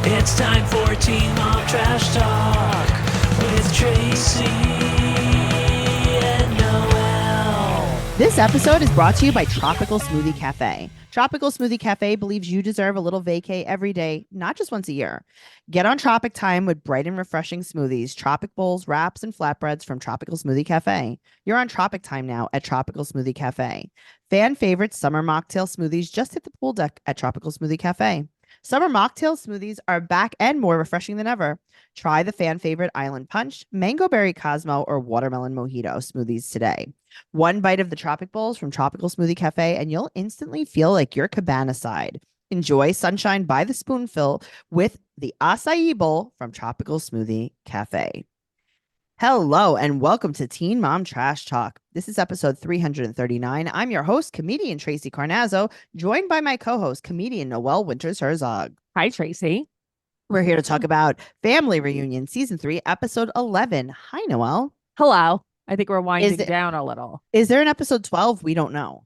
It's time for Teen Mom Trash Talk with Tracey and Noelle. This episode is brought to you by Tropical Smoothie Cafe. Tropical Smoothie Cafe believes you deserve a little vacay every day, not just once a year. Get on Tropic Time with bright and refreshing smoothies, tropic bowls, wraps, and flatbreads from Tropical Smoothie Cafe. You're on Tropic Time now at Tropical Smoothie Cafe. Fan favorite summer mocktail smoothies just hit the pool deck at Tropical Smoothie Cafe. Summer mocktail smoothies are back and more refreshing than ever. Try the fan favorite Island Punch, Mango Berry Cosmo, or Watermelon Mojito smoothies today. One bite of the Tropic Bowls from Tropical Smoothie Cafe, and you'll instantly feel like you're cabana side. Enjoy sunshine by the spoonful with the acai bowl from Tropical Smoothie Cafe. Hello, and welcome to Teen Mom Trash Talk. This is episode 339. I'm your host, comedian Tracey Carnazzo, joined by my co-host, comedian Noelle Winters Herzog. Hi, Tracey. We're here to talk about Family Reunion, Season 3, Episode 11. Hi, Noelle. Hello. I think we're winding down a little. Is there an episode 12? We don't know.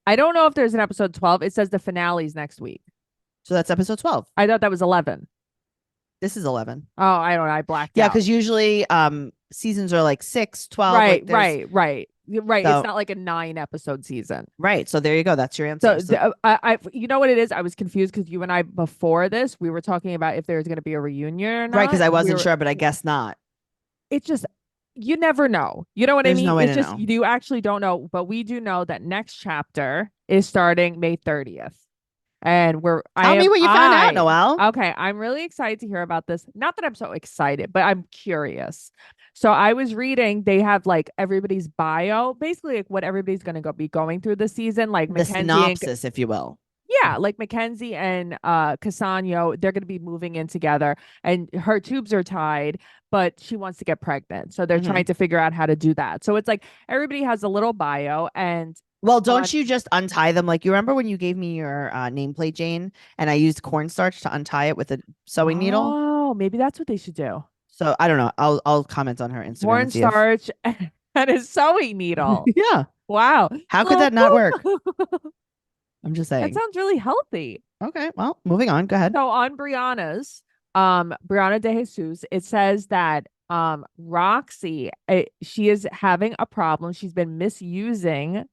I don't know if there's an episode 12. It says the finale's next week. So that's episode 12. I thought that was 11. This is 11. Oh, I don't know. I blacked out. Yeah, because usually seasons are like 6, 12. Right, like right. So, it's not like a 9-episode season. Right. So there you go. That's your answer. So I you know what it is? I was confused because you and I, before this, we were talking about if there's going to be a reunion or not. Right, because I wasn't sure, but I guess not. It's just, you never know. You know what There's I mean? no way it's to just, know. you actually don't know. But we do know that next chapter is starting May 30th. And Tell me what you found out, Noelle. Okay, I'm really excited to hear about this. Not that I'm so excited, but I'm curious. So I was reading, they have like everybody's bio, basically like what everybody's going to be going through this season, like The Mackenzie synopsis, if you will. Yeah, like Mackenzie and Cassano, they're going to be moving in together, and her tubes are tied, but she wants to get pregnant. So they're trying to figure out how to do that. So it's like everybody has a little bio, and well, don't you just untie them? Like, you remember when you gave me your nameplate, Jane, and I used cornstarch to untie it with a sewing needle? Oh, maybe that's what they should do. So I don't know. I'll comment on her Instagram. Cornstarch and a sewing needle. Yeah. Wow. How could that not work? I'm just saying. That sounds really healthy. Okay. Well, moving on. Go ahead. So on Brianna's, Brianna De Jesus, it says that Roxy, she is having a problem. She's been misusing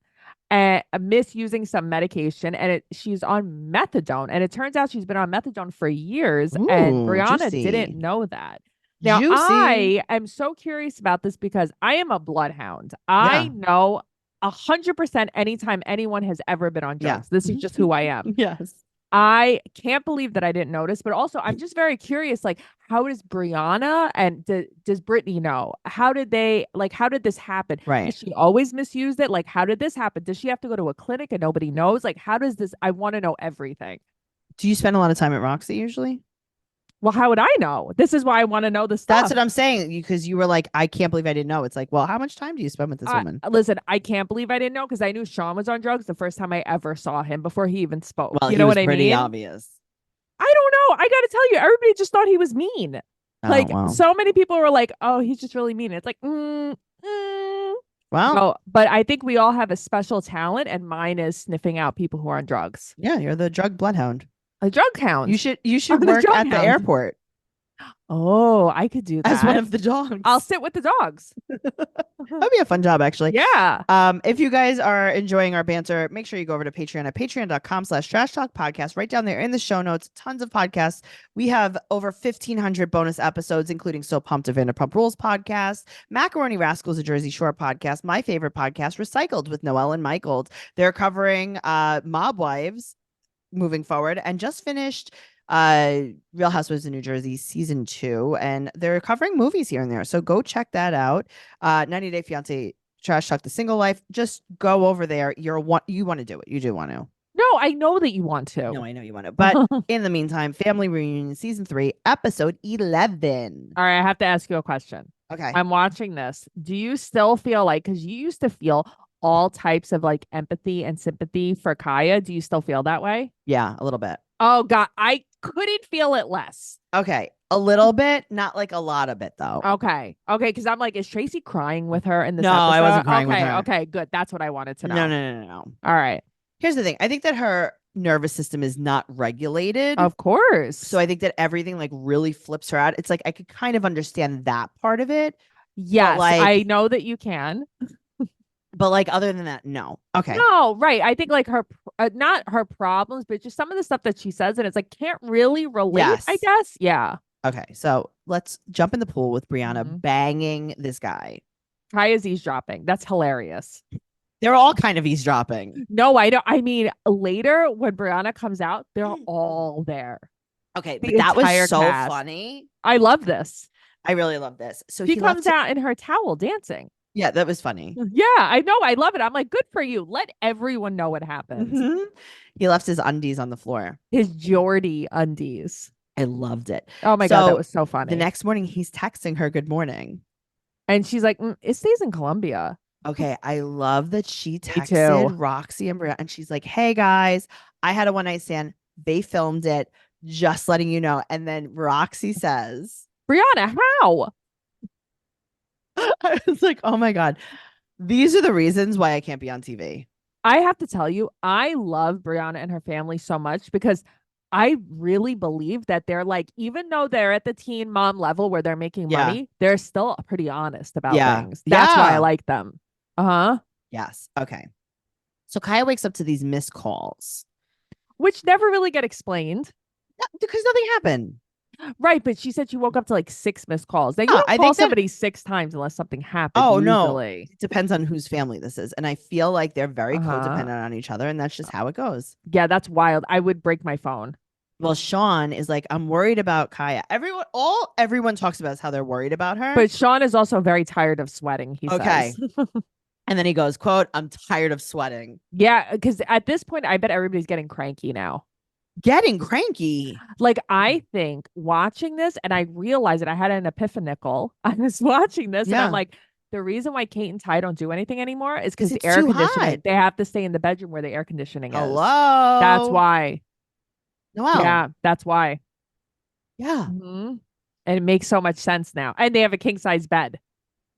some medication, and she's on methadone, and it turns out she's been on methadone for years. Ooh, and Brianna juicy. didn't know that. Now, I am so curious about this because I am a bloodhound. I know 100% anytime anyone has ever been on drugs. This is just who I am. Yes. I can't believe that I didn't notice, but also I'm just very curious, like, how does Brianna and does Brittany know? How did this happen? Right. Has she always misused it? Like, how did this happen? Does she have to go to a clinic and nobody knows? Like, how does this, I want to know everything. Do you spend a lot of time at Roxy usually? Well, how would I know? This is why I want to know the stuff. That's what I'm saying, because you were like, I can't believe I didn't know. It's like, well, how much time do you spend with this woman? Listen, I can't believe I didn't know because I knew Sean was on drugs the first time I ever saw him before he even spoke. Well, you know what I mean? Pretty obvious. I don't know. I got to tell you, everybody just thought he was mean. So many people were like, oh, he's just really mean. It's like, well, no, but I think we all have a special talent, and mine is sniffing out people who are on drugs. Yeah, you're the drug bloodhound. A drug hound. You should work at the airport. Oh, I could do that. As one of the dogs. I'll sit with the dogs. That'd be a fun job, actually. Yeah. If you guys are enjoying our banter, make sure you go over to Patreon at patreon.com/trash talk podcast. Right down there in the show notes, tons of podcasts. We have over 1,500 bonus episodes, including So Pumped to Vanderpump Rules podcast, Macaroni Rascals, a Jersey Shore podcast, my favorite podcast, Recycled with Noelle and Michael. They're covering Mob Wives moving forward, and just finished Real Housewives of New Jersey season 2, and they're covering movies here and there, so go check that out. 90 Day Fiance, Trash Talk, The Single Life. Just go over there. You want to do it. You do want to. No, I know that you want to. No, I know you want to. But in the meantime, Family Reunion season 3, episode 11. All right, I have to ask you a question. Okay. I'm watching this. Do you still feel like, because you used to feel all types of like empathy and sympathy for Kaya, do you still feel that way? Yeah, a little bit. Oh God, I couldn't feel it less. Okay, a little bit, not like a lot of it though. Okay, because I'm like, is Tracey crying with her in this No, episode? I wasn't crying with her. Okay, good. That's what I wanted to know. No. All right. Here's the thing. I think that her nervous system is not regulated. Of course. So I think that everything like really flips her out. It's like I could kind of understand that part of it. Yes, like, I know that you can. But like other than that, no. Okay. No, right. I think like her, not her problems, but just some of the stuff that she says, and it's like can't really relate, I Yes. guess. Yeah. Okay. So let's jump in the pool with Brianna Mhm. banging this guy. Kaya's eavesdropping. That's hilarious. They're all kind of eavesdropping. No, I don't. I mean, later when Brianna comes out, they're all there. Okay, The but that was entire so cast. funny. I love this. I really love this. So She he comes left it. out in her towel dancing. Yeah, that was funny. Yeah, I know. I love it. I'm like, good for you. Let everyone know what happens. Mhm. He left his undies on the floor. His Geordie undies. I loved it. Oh my God, that was so funny. The next morning, he's texting her good morning. And she's like, it stays in Colombia. Okay, I love that she too. texted Roxy and Brianna, and she's like, "Hey guys, I had a one night stand. They filmed it. Just letting you know." And then Roxy says, Brianna, how? "I was like, oh my god, these are the reasons why I can't be on TV." I have to tell you, I love Brianna and her family so much because I really believe that they're like, even though they're at the teen mom level where they're making Yeah. money, they're still pretty honest about Yeah. things. That's why I Yeah. like them. Uh-huh. Yes. Okay. So Kaya wakes up to these missed calls. Which never really get explained. Because nothing happened. Right, but she said she woke up to like 6 missed calls. Now, you Yeah, don't I call think that- somebody 6 times unless something happened. Oh no, usually. it depends on whose family this is, and I feel like they're very Uh-huh. codependent on each other, and that's just how it goes. Yeah, that's wild. I would break my phone. Well, Sean is like, I'm worried about Kaya. Everyone talks about is how they're worried about her. But Sean is also very tired of sweating, he Okay. says. And then he goes, quote, "I'm tired of sweating." Yeah, because at this point, I bet everybody's getting cranky now. Getting cranky. Like, I think watching this, and I realized that I had an epiphanical. I was watching this, and Yeah. I'm like, the reason why Kate and Ty don't do anything anymore is because it's the air too conditioning. hot. They have to stay in the bedroom where the air conditioning Hello. is. That's why. Noelle. Yeah, that's why. Yeah. Mhm. And it makes so much sense now. And they have a king size bed.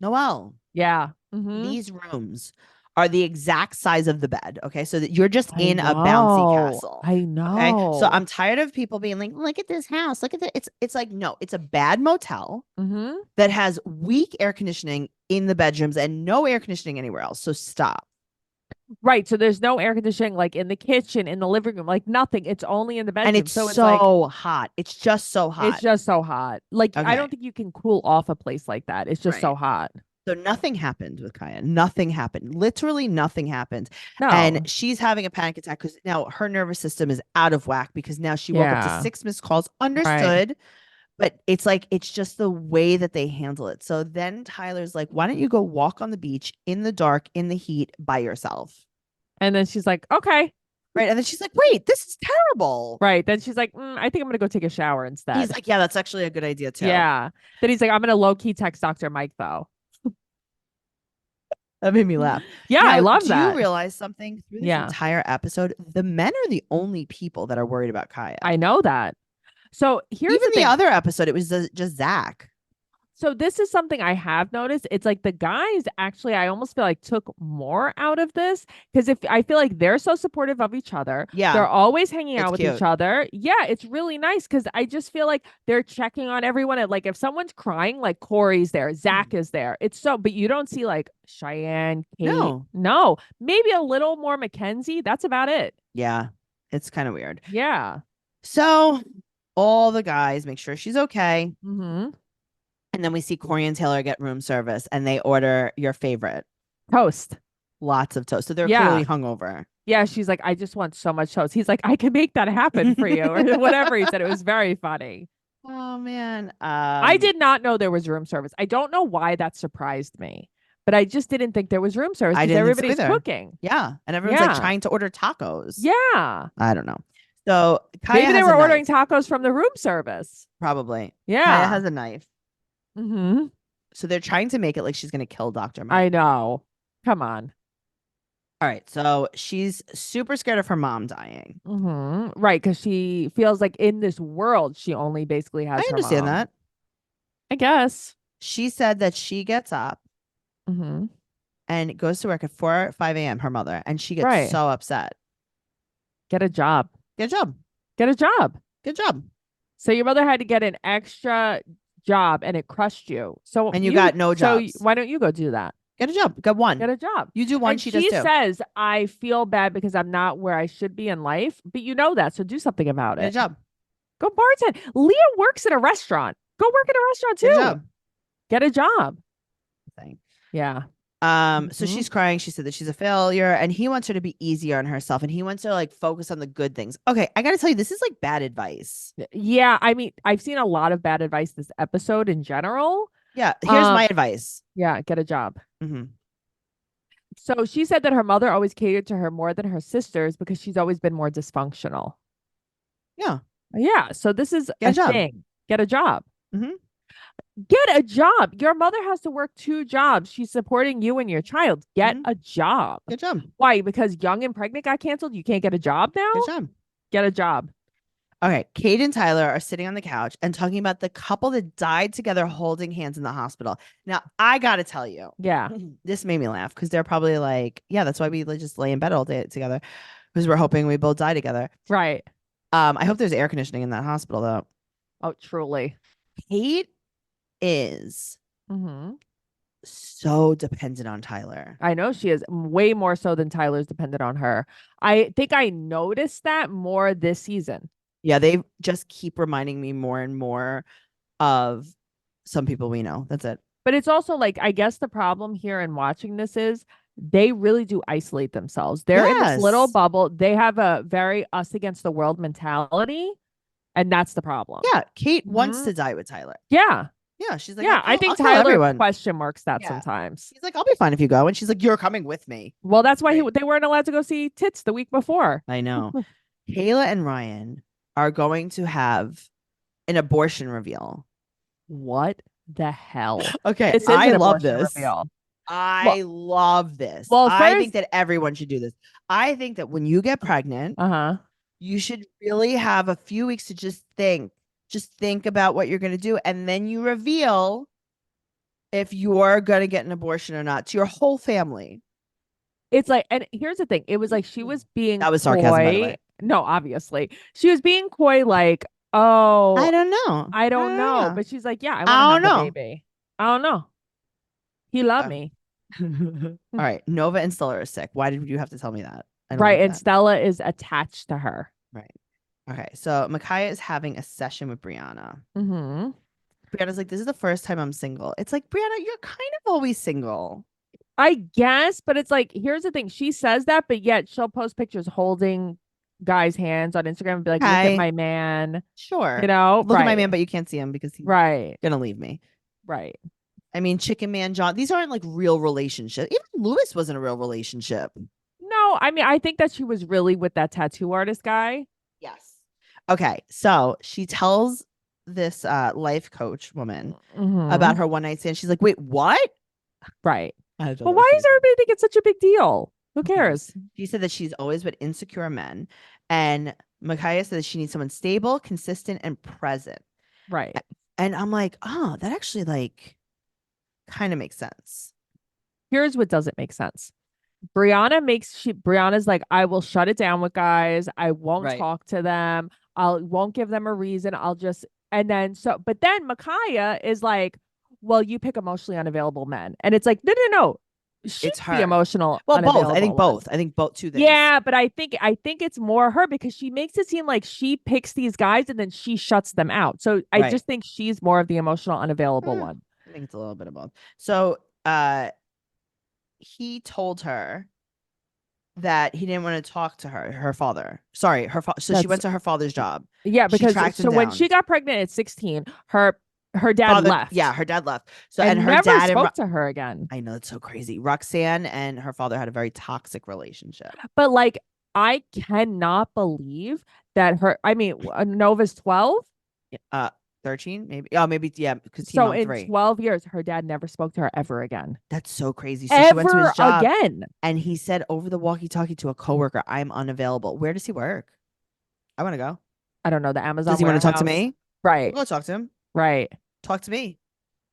Noelle. Yeah. Mhm. These rooms are the exact size of the bed. Okay. So that you're just I in a bouncy know. castle. I know. Okay. So I'm tired of people being like, look at this house. Look at that. It's like, no, it's a bad motel Mhm. that has weak air conditioning in the bedrooms and no air conditioning anywhere else. So stop. Right. So there's no air conditioning like in the kitchen, in the living room, like nothing. It's only in the bedroom. And it's so so hot. It's just so hot. it's just so hot. Like I Okay. don't think you can cool off a place like that. It's just so Right. hot. So nothing happened with Kaya. Nothing happened. Literally nothing happened. No. And she's having a panic attack because now her nervous system is out of whack because now she woke up Yeah. to 6 missed calls. Understood. But it's like, it's just the way that they handle it. So then Tyler's like, why don't you go walk on the beach in the dark, in the heat by yourself? And then she's like, okay. Right. And then she's like, wait, this is terrible. Right. Then she's like, I think I'm gonna go take a shower instead. He's like, yeah, that's actually a good idea too. Yeah. Then he's like, I'm gonna low key text Dr. Mike though. That made me laugh. Yeah, Now, I love do that. you realize something through this Yeah. entire episode? The men are the only people that are worried about Kaya. I know that. So here's Even the the thing. other episode, it was just Zach. So this is something I have noticed. It's like the guys actually, I almost feel like took more out of this because if I feel like they're so supportive of each other, Yeah. they're always hanging out It's with cute. each other. Yeah, it's really nice because I just feel like they're checking on everyone. And like if someone's crying, like Corey's there, Zach is there. It's so, but you don't see like Cheyenne, Kate. No, maybe a little more Mackenzie. That's about it. Yeah. It's kind of weird. Yeah. So all the guys make sure she's okay. Mm-hmm. And then we see Corey and Taylor get room service and they order your favorite. Toast. Lots of toast. So they're Yeah. clearly hungover. Yeah, she's like, I just want so much toast. He's like, I can make that happen for you, or whatever he said. It was very funny. Oh man. I did not know there was room service. I don't know why that surprised me, but I just didn't think there was room service I because didn't think so everybody's either. cooking. Yeah. And everyone's like Yeah. trying to order tacos. Yeah. I don't know. So Kaya Maybe they has were a ordering knife, tacos from the room service. probably. Yeah. Kaya has a knife. Mm-hmm. So they're trying to make it like she's going to kill Dr. Mike. I know. Come on. All right. So she's super scared of her mom dying. Mm-hmm. Right. Because she feels like in this world, she only basically has I her understand mom. that. I guess. She said that she gets up Mm-hmm. and goes to work at 4 or 5 a.m., her mother, and she gets Right. so upset. Get a job. Get a job. Get a job. Good job. So your mother had to get an extra job and it crushed you. So And you got no so jobs. why don't you go do that? Get a job. Get one. Get a job. You do one, And she does two. says, I feel bad because I'm not where I should be in life, but you know that. So do something about Get a it. job. Go bartend. Leah works at a restaurant. Go work at a restaurant too. Get a job. Get a job. Thing. Yeah. So she's crying. She said that she's a failure and he wants her to be easier on herself and he wants her to like focus on the good things. Okay, I gotta tell you, this is like bad advice. Yeah. I mean, I've seen a lot of bad advice this episode in general. Yeah, here's my advice. Yeah, get a job. Mm-hmm. So she said that her mother always catered to her more than her sisters because she's always been more dysfunctional. Yeah. Yeah. So this is Get a job. thing. Get a job. Mm-hmm. Get a job. Your mother has to work 2 jobs. She's supporting you and your child. Get a job. Good job. Why? Because Young and Pregnant got canceled? You can't get a job now? Good job. Get a job. Okay, Kate and Tyler are sitting on the couch and talking about the couple that died together holding hands in the hospital. Now, I got to tell you, Yeah. this made me laugh because they're probably like, yeah, that's why we just lay in bed all day together because we're hoping we both die together. Right. I hope there's air conditioning in that hospital, though. Oh, truly. Kate is Mm-hmm. so dependent on Tyler. I know she is way more so than Tyler's dependent on her. I think I noticed that more this season. Yeah, they just keep reminding me more and more of some people we know. That's it. But it's also like, I guess the problem here in watching this is they really do isolate themselves. They're in this little Yes. bubble. They have a very us against the world mentality. And that's the problem. Yeah, Kate wants Mhm. to die with Tyler. Yeah. Yeah, she's like, Yeah. I think I'll tell Tyler everyone. question marks that Yeah. sometimes. He's like, I'll be fine if you go. And she's like, you're coming with me. Well, that's why Right. they weren't allowed to go see Tits the week before. I know. Kayla and Ryan are going to have an abortion reveal. What the hell? Okay, This is I an love abortion this. reveal. I love this. well, I first- think that everyone should do this. I think that when you get pregnant, Uh-huh. you should really have a few weeks to just think. Just think about what you're going to do. And then you reveal if you're going to get an abortion or not to your whole family. It's like, and here's the thing. It was like she was being That was sarcasm, by the coy. way. No, obviously. She was being coy, like, oh, I don't know. I don't know. know. But she's like, yeah, I I want to don't have know. the baby. I don't know. He loved Oh. me. All right. Nova and Stella are sick. Why did you have to tell me that? I don't Right. like And that. Stella is attached to her. Right. Okay. So Micaiah is having a session with Brianna. Mm-hmm. Brianna's like, this is the first time I'm single. It's like, Brianna, you're kind of always single. I guess, but it's like, here's the thing. She says that, but yet she'll post pictures holding guys' hands on Instagram and be like, look Okay. at my man. Sure. You know? Look at my Right. man, but you can't see him because he's Right. gonna leave me. Right. I mean, Chicken Man John, these aren't like real relationships. Even Lewis wasn't a real relationship. No, I mean, I think that she was really with that tattoo artist guy. Yes. Okay. So she tells this life coach woman Mhm. about her one night stand. She's like, wait, what? Right. I thought Well, that why was does everybody think it's such a big deal? Who pretty- cares? She said that she's always with insecure men. And Micaiah said that she needs someone stable, consistent, and present. Right. And I'm like, oh, that actually like kind of makes sense. Here's what doesn't make sense. Brianna's like, I will shut it down with guys. I won't Right. talk to them. Won't give them a reason. And then Micaiah is like, well, you pick emotionally unavailable men. And it's like, no. She's It's her. the emotional. Well, both. I think unavailable one. both. I think both two things. Yeah, but I think it's more her because she makes it seem like she picks these guys and then she shuts them out. So I Right. just think she's more of the emotional unavailable Hmm. one. I think it's a little bit of both. So he told her that he didn't want to talk to her father. Sorry, her father. So she That's- went to her father's job. Yeah, She because tracked him so when down. she got pregnant at 16, her dad Father- left. Yeah, her dad left. So and and her never dad and spoke to her again. I know it's so crazy. Roxanne and her father had a very toxic relationship. But like, I cannot believe that Nova's 12. 13, maybe. Oh, maybe yeah, because So on in 3. 12 years, her dad never spoke to her ever again. That's so crazy. So she went to Ever his job again. and he said over the walkie-talkie to a coworker, I'm unavailable. Where does he work? I want to go. I don't know, the Amazon Does he want to talk to warehouse. me? Right. Go talk to him. Right. Talk to me.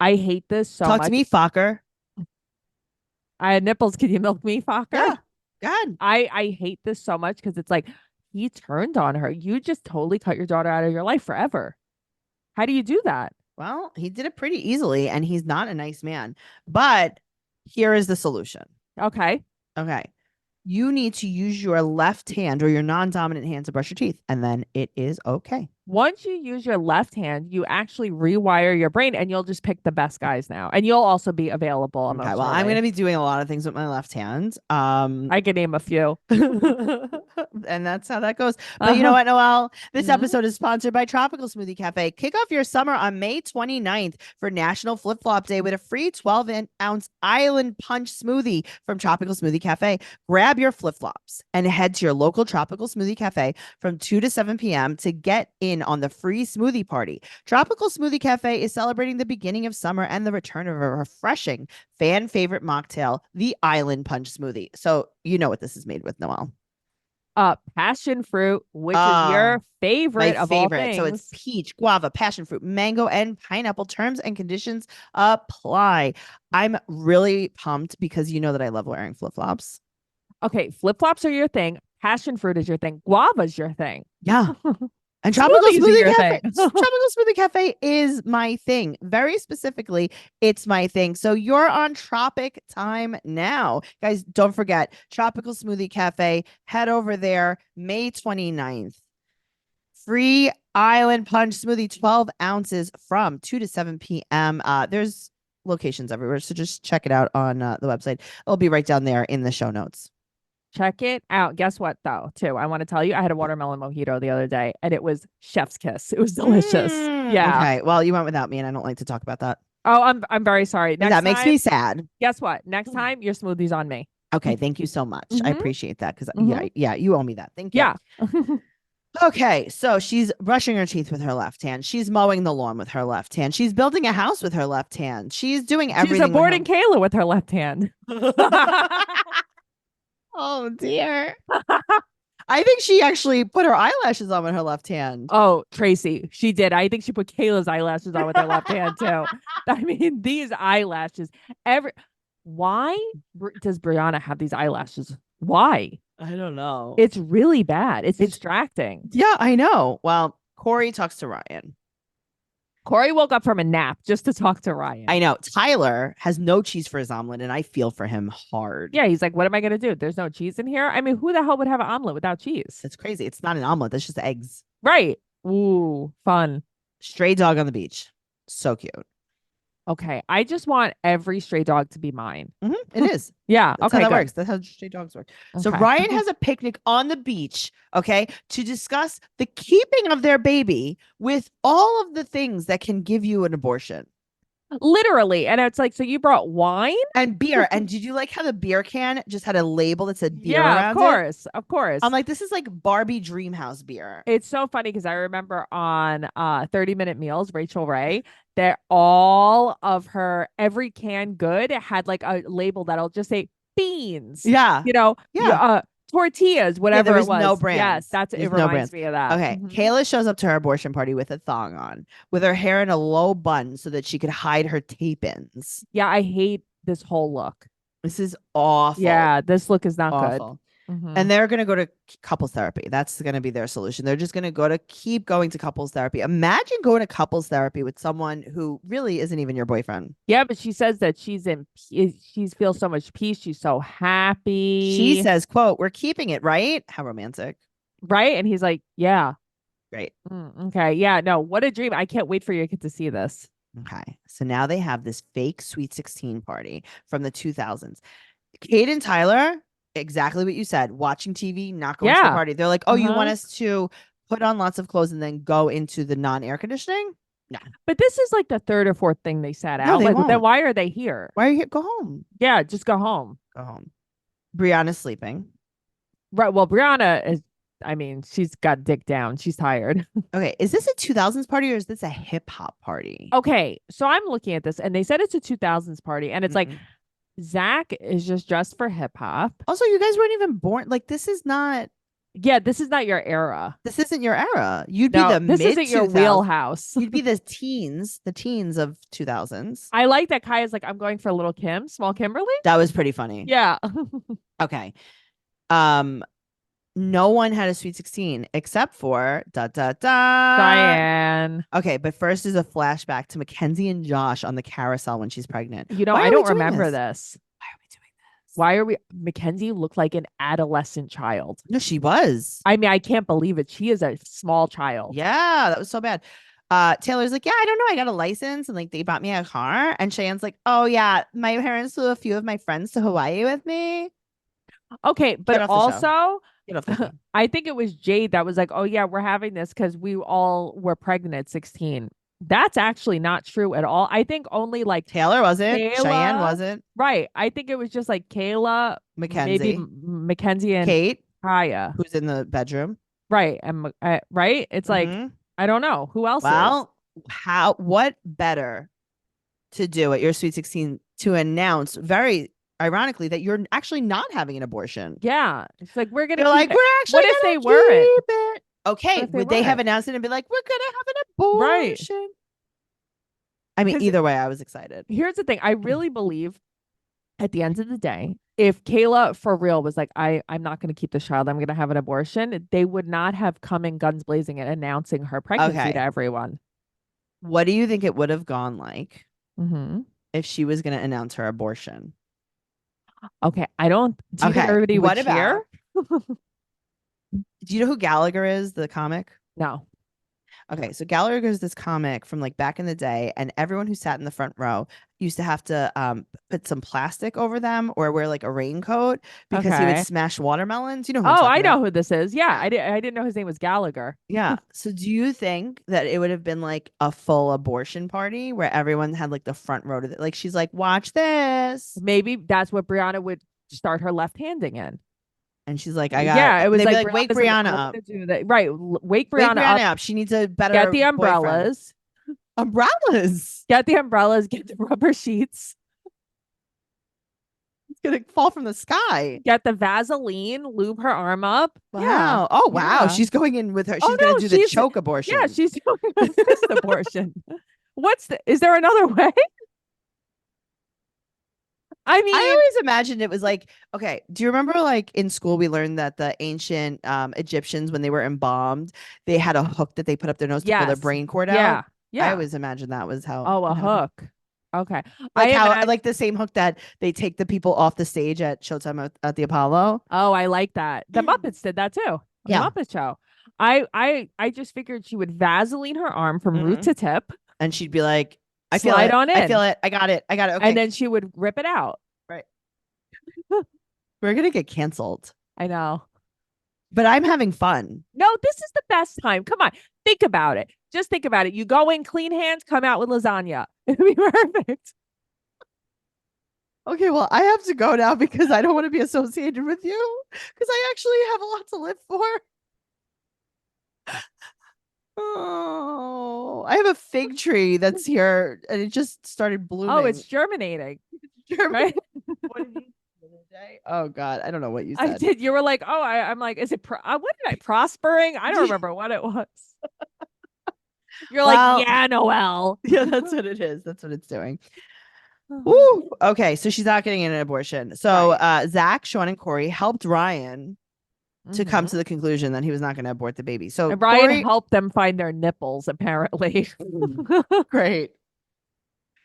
I hate this so talk much. to me, fucker. I had nipples. Can you milk me, fucker? Yeah. God. I hate this so much because it's like he turned on her. You just totally cut your daughter out of your life forever. How do you do that? Well, he did it pretty easily, and he's not a nice man. But here is the solution. Okay. Okay. You need to use your left hand or your non-dominant hand to brush your teeth, and then it is okay. Once you use your left hand, you actually rewire your brain and you'll just pick the best guys now. And you'll also be be Okay, well, I'm going to be doing a lot of things with my left hand. I can name a few. And that's how that goes. But you know what, Noelle? This Mhm. episode is sponsored by Tropical Smoothie Cafe. Kick off your summer on May 29th for National Flip Flop Day with a free 12-ounce Island Punch smoothie from Tropical Smoothie Cafe. Grab your flip flops and head to your local Tropical Smoothie Cafe from 2 to 7 p.m. to get in on the free smoothie party. Tropical Smoothie Cafe is celebrating the beginning of summer and the return of a refreshing fan favorite mocktail, the Island Punch smoothie. So you know what this is made with, Noelle. Passion fruit, which is your favorite My of all favorite. things. So it's peach, guava, passion fruit, mango, and pineapple. Terms and conditions apply. I'm really pumped because you know that I love wearing flip-flops. Okay, flip-flops are your thing. Passion fruit is your thing. Guava's your thing. Yeah. And Tropical Smoothies are Smoothie your Cafe. thing. Tropical Smoothie Cafe is my thing. Very specifically, it's my thing. So you're on Tropic time now. Guys, don't forget, Tropical Smoothie Cafe. Head over there May 29th. Free Island Punch smoothie, 12 ounces from 2 to 7 p.m. There's locations everywhere. So just check it out on the website. It'll be right down there in the show notes. Check it out. Guess what, though, too? I want to tell you, I had a watermelon mojito the other day, and it was chef's kiss. It was delicious. Yeah. Okay. Well, you went without me, and I don't like to talk about that. Oh, I'm very sorry. Next That makes time, me sad. guess what? Next time, your smoothie's on me. Okay. Thank you so much. I Mhm. appreciate that because Mhm. yeah, you owe me that. Thank you. Yeah. Okay, so she's brushing her teeth with her left hand. She's mowing the lawn with her left hand. She's building a house with her left hand. She's doing everything. She's aborting Kayla with her left hand. Oh dear. I think she actually put her eyelashes on with her left hand. Oh, Tracey, she did. I think she put Kayla's eyelashes on with her left hand too. I mean, these eyelashes. Why does Brianna have these eyelashes? Why? I don't know. It's really bad. It's distracting. Yeah, I know. Well, Corey talks to Ryan. Corey woke up from a nap just to talk to Ryan. I know. Tyler has no cheese for his omelet, and I feel for him hard. Yeah, he's like, what am I going to do? There's no cheese in here. I mean, who the hell would have an omelet without cheese? It's crazy. It's not an omelet. That's just eggs. Right. Ooh, fun. Stray dog on the beach. So cute. Okay. I just want every stray dog to be mine. It is. Yeah. That's Okay. how that Good. works. That's how stray dogs work. So Okay. Ryan has a picnic on the beach, okay, to discuss the keeping of their baby with all of the things that can give you an abortion. Literally. And it's like, so you brought wine? And beer. And did you like how the beer can just had a label that said beer Yeah, around of course. Of course. I'm like, this is like Barbie Dreamhouse beer. It's so funny because I remember on 30-Minute Meals, Rachel Ray, that all of her every canned good had like a label that'll just say beans. Yeah. You know, Yeah. Tortillas, whatever there it was was. no brands. Yes, it There's no reminds brands. me of that. Okay. Mhm. Kayla shows up to her abortion party with a thong on, with her hair in a low bun so that she could hide her tape-ins. Yeah, I hate this whole look. This is awful. Yeah, this look is not Awful. good. Mhm. And they're going to go to couples therapy. That's going to be their solution. They're just going to keep going to couples therapy. Imagine going to couples therapy with someone who really isn't even your boyfriend. Yeah, but she says that she feels so much peace. She's so happy. She says, quote, "We're keeping it, right?" How romantic. Right? And he's like, yeah. Great. Okay. Yeah. No, what a dream. I can't wait for your kid to see this. Okay. So now they have this fake Sweet 16 party from the 2000s. Kate and Tyler, exactly what you said, watching TV, not going to the Yeah. party. They're like, oh, you want Uh-huh. us to put on lots of clothes and then go into the non-air conditioning? But this is like the third or fourth thing they sat No, out. they Like, then won't. why are they here? Why are you here? Go home. Yeah, just go home. Go home. Brianna's sleeping. Right. Well, Brianna is, I mean, she's got dick down. She's tired. Okay. Is this a 2000s party or is this a hip hop party? Okay. So I'm looking at this and they said it's a 2000s party. And it's like, Mm-mm. Zach is just dressed for hip hop. Also, you guys weren't even born. Like, this is not, Yeah, this is not your era. this isn't your era. You'd be No, the this mid isn't your wheelhouse. You'd be the teens of 2000s. I like that Kai is like, I'm going for a little Kim, small Kimberly. That was pretty funny. Yeah. Okay. no one had a Sweet 16 except for Diane. Okay, but first is a flashback to Mackenzie and Josh on the carousel when she's pregnant. You know, Why I are we don't doing remember this? this. Why are we doing this? Why are we? Mackenzie looked like an adolescent child. No, she was. I mean, I can't believe it. She is a small child. Yeah, that was so bad. Taylor's like, yeah, I don't know. I got a license and like they bought me a car. And Cheyenne's like, oh yeah, my parents flew a few of my friends to Hawaii with me. Okay, Get but off the show. also, Get off the show. I think it was Jade that was like, oh yeah, we're having this because we all were pregnant at 16. That's actually not true at all. I think only like Taylor wasn't. Cheyenne Kayla, wasn't. right. I think it was just like Kayla, maybe Mackenzie. Mackenzie and Kate, Kaya. who's in the bedroom. Right. And right. It's like, Mhm. I don't know who else is. Well, what better to do at your Sweet 16 to announce very ironically that you're actually not having an abortion. Yeah. It's like, we're going to You're keep like, it. we're actually What if gonna they weren't? keep it. Okay, if they would they have weren't? announced it and be like, we're gonna have an abortion? Right. I mean, 'Cause either way, I was excited. Here's the thing. I really believe at the end of the day, if Kayla for real was like, I'm not going to keep this child, I'm going to have an abortion, they would not have come in guns blazing and announcing her pregnancy Okay. to everyone. What do you think it would have gone like Mm-hmm. if she was going to announce her abortion? Okay. I don't. Do you think Okay, everybody would what cheer? about- Do you know who Gallagher is, the comic? No. Okay, so Gallagher is this comic from like back in the day, and everyone who sat in the front row used to have to put some plastic over them or wear like a raincoat because he would Okay. smash watermelons. You know who I'm Oh, I talking know about. who this is. Yeah, I didn't know his name was Gallagher. Yeah. So do you think that it would have been like a full abortion party where everyone had like the front row to like she's like, watch this. Maybe that's what Brianna would start her left-handing in. And she's like, I got Yeah, it was they'd be like, like, wake Brianna's like, Brianna I up. want to do that. Right. Wake Wake Brianna Brianna up. up. She needs a better Get the boyfriend. umbrellas. Umbrellas. Get the umbrellas. Get the rubber sheets. It's gonna fall from the sky. Get the Vaseline. Lube her arm up. Wow. Yeah. Oh wow. Yeah. She's going in with her. She's Oh, gonna no, do the she's- choke abortion. Yeah, she's doing a fist abortion. Is there another way? I mean, I always imagined it was like, okay, do you remember like in school we learned that the ancient Egyptians, when they were embalmed, they had a hook that they put up their nose to pull their Yes. brain cord yeah. out? Yeah. I always imagined that was how Oh, a it happened. hook. Okay. Like how imagine- like the same hook that they take the people off the stage at Showtime at the Apollo. Oh, I like that. The Muppets did that too. The Yeah. Muppet Show. I just figured she would Vaseline her arm from root to tip, And she'd be like, I feel slide it. on in, I feel it. I got it. I got it. Okay. and then she would rip it out. We're gonna get canceled. I know. But I'm having fun. No, this is the best time. Come on, think about it. Just think about it. You go in clean hands, come out with lasagna. It'd be perfect. Okay, well, I have to go now because I don't want to be associated with you because I actually have a lot to live for. Oh, I have a fig tree that's here and it just started blooming. Oh, it's germinating. Germany. Right? What did you say the other day? Oh God, I don't know what you I said. did. You were like, oh, I'm like, is it? What did I prospering? I don't remember what it was. You're Well- like, yeah, Noelle. Yeah, that's what it is. That's what it's doing. Woo. Okay, so she's not getting an abortion. So Zach, Sean, and Corey helped Ryan to come to the conclusion that he was not going to abort the baby. So And Ryan Corey, helped them find their nipples, apparently. great.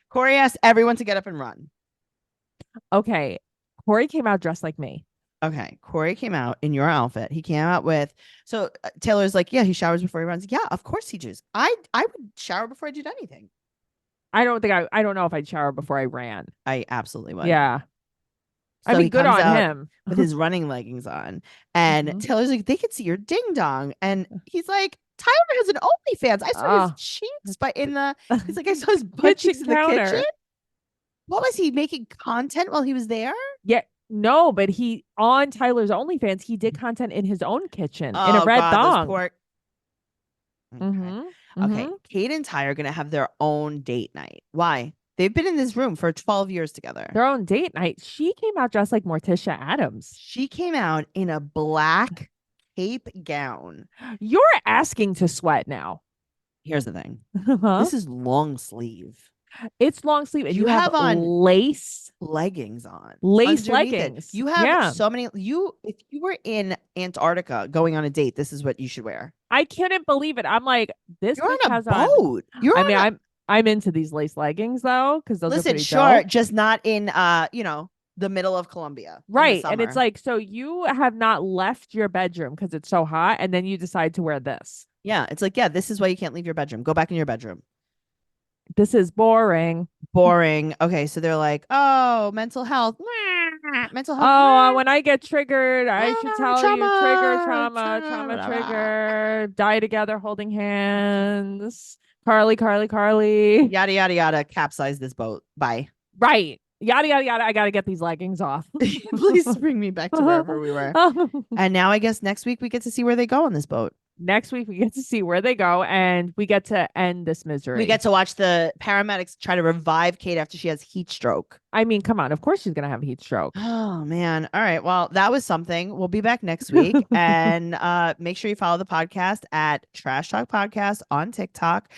Corey asked everyone to get up and run. Okay. Corey came out dressed like me. Okay, Corey came out in your outfit. He came out with Taylor's like, yeah, he showers before he runs. Yeah, of course he does. I would shower before I did anything. I don't know if I'd shower before I ran. I absolutely would. Yeah. I So mean, he good comes on out him. with his running leggings on, and Mhm. Taylor's like, they could see your ding dong, and he's like, Tyler has an OnlyFans. I saw Oh. his cheeks, but he's like, I saw his butt cheeks in the counter. kitchen. What was he making content while he was there? Yeah. No, but on Tyler's OnlyFans, he did content in his own kitchen in a Oh, red God, those thong. poor- Okay. Mhm, Okay, mhm. Kate and Ty are gonna have their own date night. Why? They've been in this room for 12 years together. Their own date night. She came out dressed like Morticia Adams. She came out in a black cape gown. You're asking to sweat now. Here's the thing. Huh? This is long sleeve. It's long sleeve, and You you have have on lace leggings on lace underneath it. leggings. You have Yeah. so many. If you were in Antarctica going on a date, this is what you should wear. I couldn't believe it. I'm like, this You're bitch on a has on. boat. You're I on mean, a I'm into these lace leggings though, because those are listen, pretty sure, dope. just not in the middle of Colombia in the Right. And it's summer. like, so you have not left your bedroom because it's so hot, and then you decide to wear this. Yeah, it's like, yeah, this is why you can't leave your bedroom. Go back in your bedroom. This is boring. Boring. Okay, so they're like, oh, mental health. Mental health. Oh, when I get triggered, I should tell you trigger, trauma, trauma, trauma. trigger, die together holding hands. Carly, Carly, Carly. Yada yada yada. Capsize this boat. Bye. Right. Yada, yada, yada. I got to get these leggings off. Please bring me back to wherever we were. And now I guess next week we get to see where they go on this boat. Next week, we get to see where they go, and we get to end this misery. We get to watch the paramedics try to revive Kate after she has heat stroke. I mean, come on. Of course she's going to have heat stroke. Oh, man. All right. Well, that was something. We'll be back next week. And make sure you follow the podcast at Trash Talk Podcast on TikTok.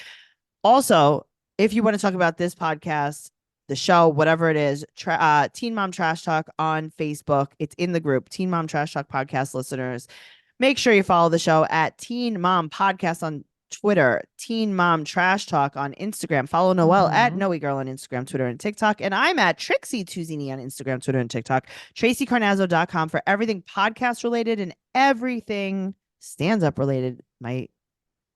Also, if you want to talk about this podcast, the show, whatever it is, Teen Mom Trash Talk on Facebook. It's in the group, Teen Mom Trash Talk Podcast listeners. Make sure you follow the show at Teen Mom Podcast on Twitter, Teen Mom Trash Talk on Instagram. Follow Noelle at Noe Girl on Instagram, Twitter, and TikTok. And I'm at Trixie Tuzini on Instagram, Twitter, and TikTok. TraceyCarnazzo.com for everything podcast related and everything stand-up related. My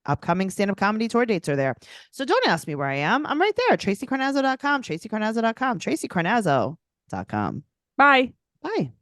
upcoming stand-up comedy tour dates are there. So don't ask me where I am. I'm right there. TraceyCarnazzo.com, TraceyCarnazzo.com, TraceyCarnazzo.com. Bye. Bye.